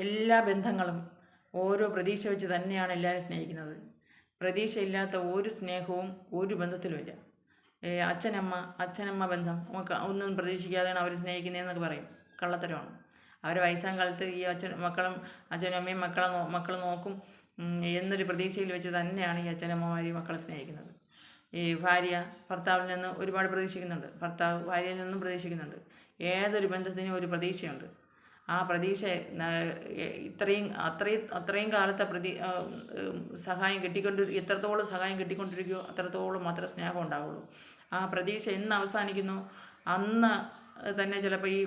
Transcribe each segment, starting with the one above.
എല്ലാ ബന്ധങ്ങളും ഓരോ പ്രതീക്ഷ വെച്ച് തന്നെയാണ് എല്ലാവരും സ്നേഹിക്കുന്നത്. പ്രതീക്ഷയില്ലാത്ത ഒരു സ്നേഹവും ഒരു ബന്ധത്തിലുമില്ല. അച്ഛനമ്മ ബന്ധം ഒന്നും പ്രതീക്ഷിക്കാതെയാണ് അവർ സ്നേഹിക്കുന്നതെന്നൊക്കെ പറയും. കള്ളത്തരമാണ്. അവർ വയസ്സാം കാലത്ത് ഈ അച്ഛനും അമ്മയും മക്കളെ നോക്കും എന്നൊരു പ്രതീക്ഷയിൽ വെച്ച് തന്നെയാണ് ഈ അച്ഛനമ്മമാർ ഈ മക്കളെ സ്നേഹിക്കുന്നത്. ഈ ഭാര്യ ഭർത്താവിൽ നിന്ന് ഒരുപാട് പ്രതീക്ഷിക്കുന്നുണ്ട്, ഭർത്താവ് ഭാര്യയിൽ നിന്നും പ്രതീക്ഷിക്കുന്നുണ്ട്. ഏതൊരു ബന്ധത്തിനും ഒരു പ്രതീക്ഷയുണ്ട്. ആ പ്രതീക്ഷ അത്രയും കാലത്തെ സഹായം എത്രത്തോളം സഹായം കിട്ടിക്കൊണ്ടിരിക്കുകയോ അത്രത്തോളം മാത്രമേ സ്നേഹം ഉണ്ടാവുള്ളൂ. ആ പ്രതീക്ഷ എന്ന് അവസാനിക്കുന്നു അന്ന് തന്നെ ചിലപ്പോൾ ഈ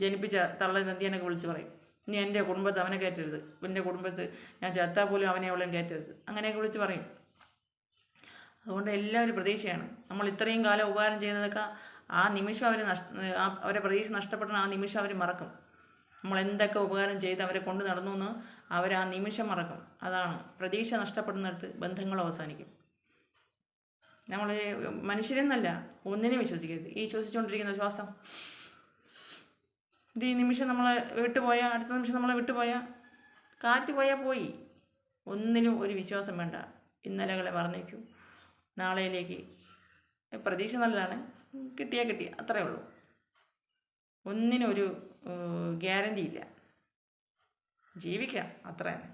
ജനിപ്പിച്ച തള്ള നന്ദിയനൊക്കെ വിളിച്ച് പറയും, ഇനി എൻ്റെ കുടുംബത്ത് അവനെ കയറ്റരുത്, എൻ്റെ കുടുംബത്ത് ഞാൻ ചത്താൽ പോലും അവളെയും കയറ്റരുത്, അങ്ങനെയൊക്കെ വിളിച്ച് പറയും. അതുകൊണ്ട് എല്ലാവരും പ്രതീക്ഷയാണ്. നമ്മൾ ഇത്രയും കാലം ഉപകാരം ചെയ്യുന്നതൊക്കെ ആ നിമിഷം അവരെ പ്രതീക്ഷ നഷ്ടപ്പെട്ട ആ നിമിഷം അവർ മറക്കും. നമ്മൾ എന്തൊക്കെ ഉപകാരം ചെയ്ത് അവരെ കൊണ്ട് നടന്നു എന്ന് അവർ ആ നിമിഷം മറക്കും. അതാണ് പ്രതീക്ഷ നഷ്ടപ്പെടുന്നിടത്ത് ബന്ധങ്ങൾ അവസാനിക്കും. നമ്മൾ മനുഷ്യരെന്നല്ല ഒന്നിനെയും വിശ്വസിക്കരുത്. ഈ ശ്വസിച്ചുകൊണ്ടിരിക്കുന്ന ശ്വാസം ഇത് ഈ നിമിഷം നമ്മളെ വിട്ടുപോയാൽ അടുത്ത നിമിഷം നമ്മളെ വിട്ടുപോയാൽ കാറ്റ് പോയാൽ പോയി. ഒന്നിനും ഒരു വിശ്വാസം വേണ്ട. ഇന്നലകളെ മറന്നേക്കും. നാളെയിലേക്ക് പ്രതീക്ഷ നല്ലതാണ്, കിട്ടിയാൽ കിട്ടി, അത്രയേ ഉള്ളൂ. ഒന്നിനും ഒരു ഗ്യാരണ്ടി ഇല്ല. ജീവിക്കാം, അത്ര തന്നെ.